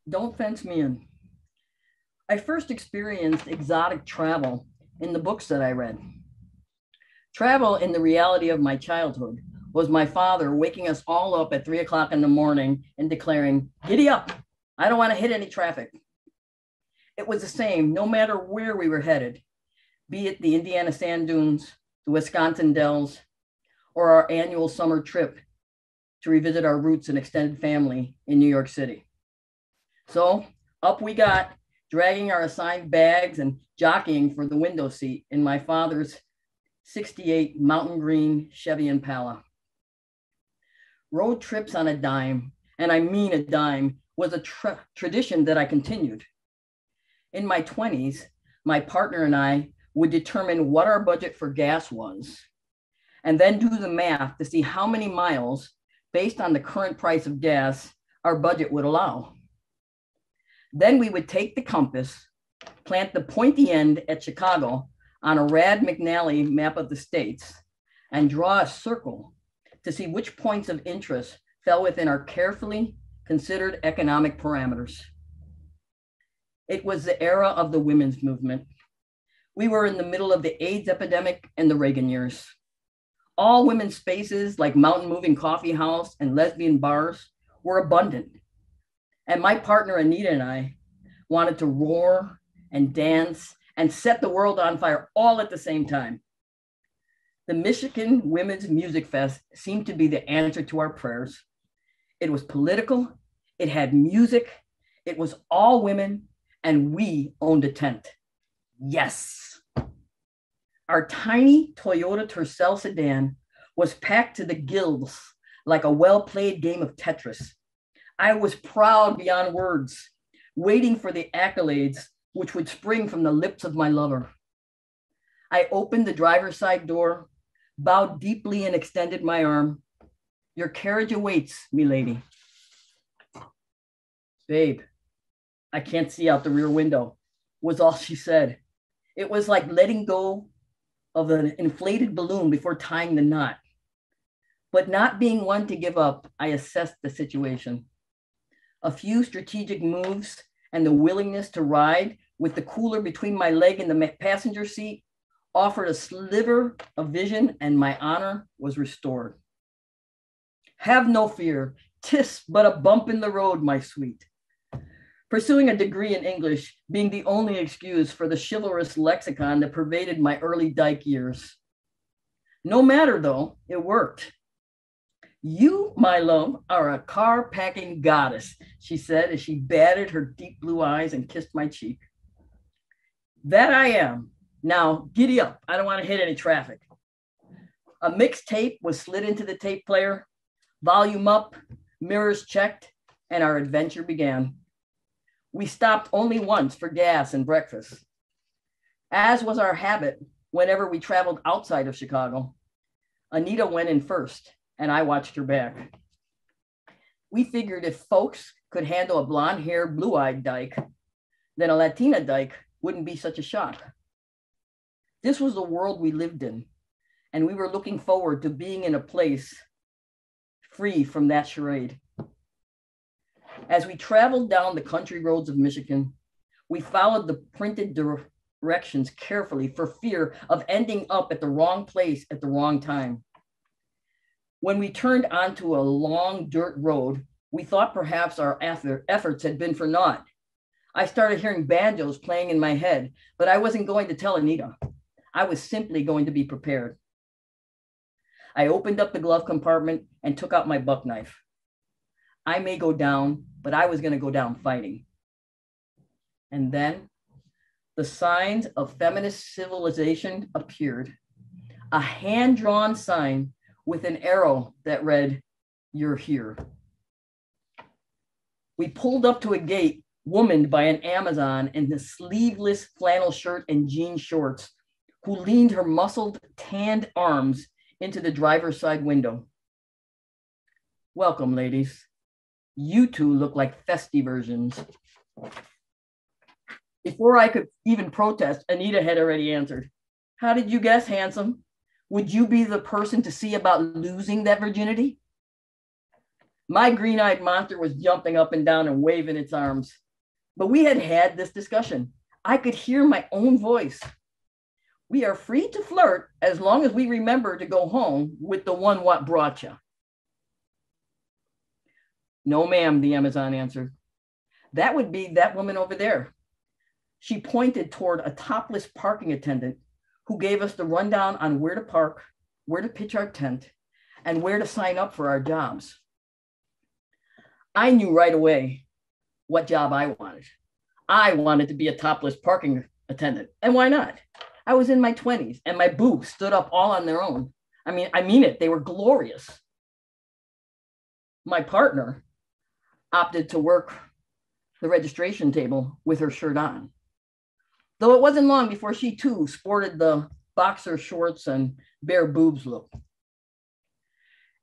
Don't fence me in. I first experienced exotic travel in the books that I read. Travel in the reality of my childhood was my father waking us all up at 3 o'clock in the morning and declaring, "Giddy up, I don't want to hit any traffic." It was the same no matter where we were headed, be it the Indiana sand dunes, the Wisconsin dells, or our annual summer trip to revisit our roots and extended family in New York City. So up we got, dragging our assigned bags and jockeying for the window seat in my father's 68 mountain green Chevy Impala. Road trips on a dime, and I mean a dime, was a tradition that I continued. In my 20s, my partner and I would determine what our budget for gas was, and then do the math to see how many miles, based on the current price of gas, our budget would allow. Then we would take the compass, plant the pointy end at Chicago on a Rad McNally map of the states, and draw a circle to see which points of interest fell within our carefully considered economic parameters. It was the era of the women's movement. We were in the middle of the AIDS epidemic and the Reagan years. All women's spaces like Mountain Moving Coffee House and lesbian bars were abundant. And my partner Anita and I wanted to roar and dance and set the world on fire all at the same time. The Michigan Women's Music Fest seemed to be the answer to our prayers. It was political, it had music, it was all women, and we owned a tent. Yes. Our tiny Toyota Tercel sedan was packed to the gills like a well-played game of Tetris. I was proud beyond words, waiting for the accolades which would spring from the lips of my lover. I opened the driver's side door, bowed deeply and extended my arm. "Your carriage awaits, milady." "Babe, I can't see out the rear window," was all she said. It was like letting go of an inflated balloon before tying the knot. But not being one to give up, I assessed the situation. A few strategic moves and the willingness to ride with the cooler between my leg and the passenger seat offered a sliver of vision, and my honor was restored. "Have no fear, 'tis but a bump in the road, my sweet." Pursuing a degree in English being the only excuse for the chivalrous lexicon that pervaded my early dyke years. No matter though, it worked. "You, my love, are a car packing goddess," she said as she batted her deep blue eyes and kissed my cheek. "That I am. Now, giddy up. I don't want to hit any traffic." A mixed tape was slid into the tape player, volume up, mirrors checked, and our adventure began. We stopped only once for gas and breakfast. As was our habit whenever we traveled outside of Chicago, Anita went in first, and I watched her back. We figured if folks could handle a blonde-haired, blue-eyed dyke, then a Latina dyke wouldn't be such a shock. This was the world we lived in, and we were looking forward to being in a place free from that charade. As we traveled down the country roads of Michigan, we followed the printed directions carefully for fear of ending up at the wrong place at the wrong time. When we turned onto a long dirt road, we thought perhaps our efforts had been for naught. I started hearing banjos playing in my head, but I wasn't going to tell Anita. I was simply going to be prepared. I opened up the glove compartment and took out my buck knife. I may go down, but I was going to go down fighting. And then the signs of feminist civilization appeared. A hand-drawn sign with an arrow that read, "You're here." We pulled up to a gate womaned by an Amazon in the sleeveless flannel shirt and jean shorts, who leaned her muscled, tanned arms into the driver's side window. "Welcome, ladies. You two look like festy versions." Before I could even protest, Anita had already answered. "How did you guess, handsome? Would you be the person to see about losing that virginity?" My green-eyed monster was jumping up and down and waving its arms. But we had had this discussion. I could hear my own voice. We are free to flirt as long as we remember to go home with the one what brought you. No, ma'am, the Amazon answered. That would be that woman over there. She pointed toward a topless parking attendant who gave us the rundown on where to park, where to pitch our tent, and where to sign up for our jobs. I knew right away what job I wanted. I wanted to be a topless parking attendant. And why not? I was in my 20s and my boobs stood up all on their own. I mean it, they were glorious. My partner opted to work the registration table with her shirt on. Though it wasn't long before she too sported the boxer shorts and bare boobs look.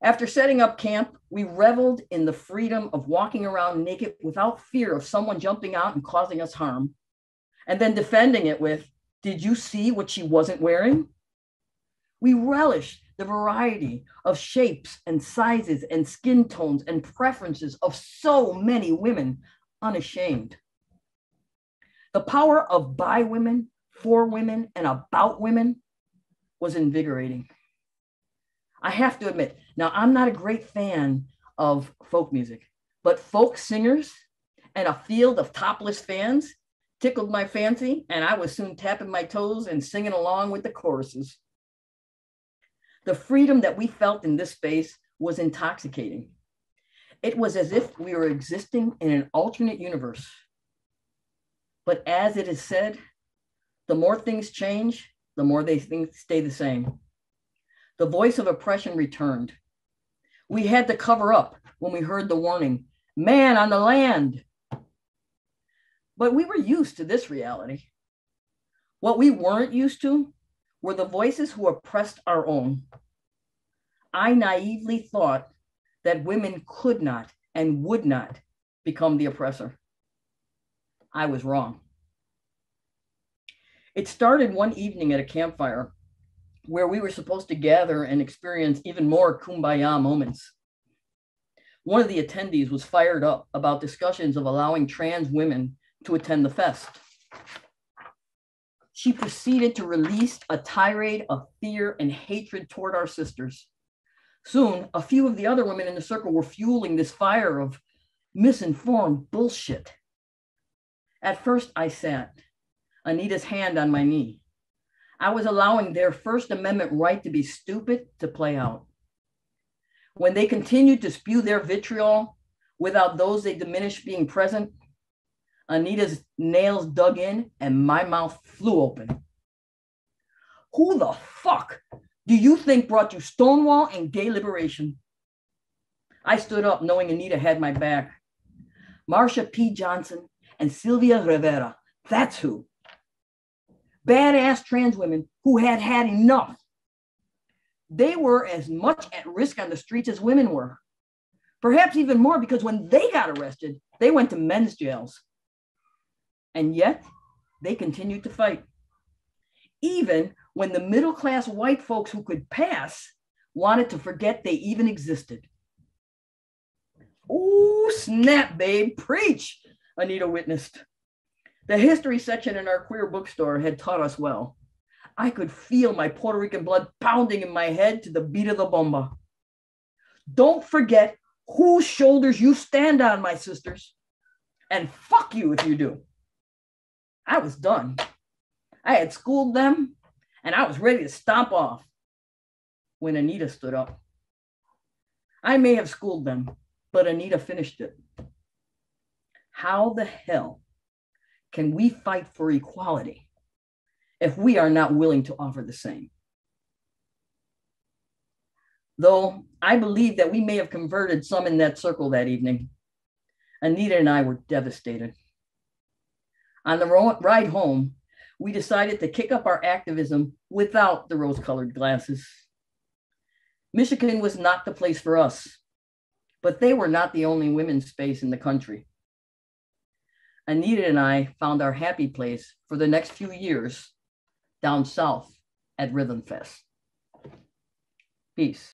After setting up camp, we reveled in the freedom of walking around naked without fear of someone jumping out and causing us harm, and then defending it with, "Did you see what she wasn't wearing?" We relished the variety of shapes and sizes and skin tones and preferences of so many women, unashamed. The power of by women, for women, and about women was invigorating. I have to admit, now I'm not a great fan of folk music, but folk singers and a field of topless fans tickled my fancy, and I was soon tapping my toes and singing along with the choruses. The freedom that we felt in this space was intoxicating. It was as if we were existing in an alternate universe. But as it is said, the more things change, the more they stay the same. The voice of oppression returned. We had to cover up when we heard the warning, "Man on the land." But we were used to this reality. What we weren't used to were the voices who oppressed our own. I naively thought that women could not and would not become the oppressor. I was wrong. It started one evening at a campfire where we were supposed to gather and experience even more kumbaya moments. One of the attendees was fired up about discussions of allowing trans women to attend the fest. She proceeded to release a tirade of fear and hatred toward our sisters. Soon, a few of the other women in the circle were fueling this fire of misinformed bullshit. At first, I sat, Anita's hand on my knee. I was allowing their First Amendment right to be stupid to play out. When they continued to spew their vitriol without those they diminished being present, Anita's nails dug in and my mouth flew open. Who the fuck do you think brought you Stonewall and gay liberation? I stood up knowing Anita had my back. Marsha P. Johnson and Sylvia Rivera, that's who. Badass trans women who had had enough. They were as much at risk on the streets as women were. Perhaps even more, because when they got arrested, they went to men's jails. And yet, they continued to fight. Even when the middle-class white folks who could pass wanted to forget they even existed. Ooh, snap, babe, preach, Anita witnessed. The history section in our queer bookstore had taught us well. I could feel my Puerto Rican blood pounding in my head to the beat of the bomba. Don't forget whose shoulders you stand on, my sisters. And fuck you if you do. I was done. I had schooled them, and I was ready to stomp off when Anita stood up. I may have schooled them, but Anita finished it. How the hell can we fight for equality if we are not willing to offer the same? Though I believe that we may have converted some in that circle that evening, Anita and I were devastated. On the ride home, we decided to kick up our activism without the rose-colored glasses. Michigan was not the place for us, but they were not the only women's space in the country. Anita and I found our happy place for the next few years down south at Rhythm Fest. Peace.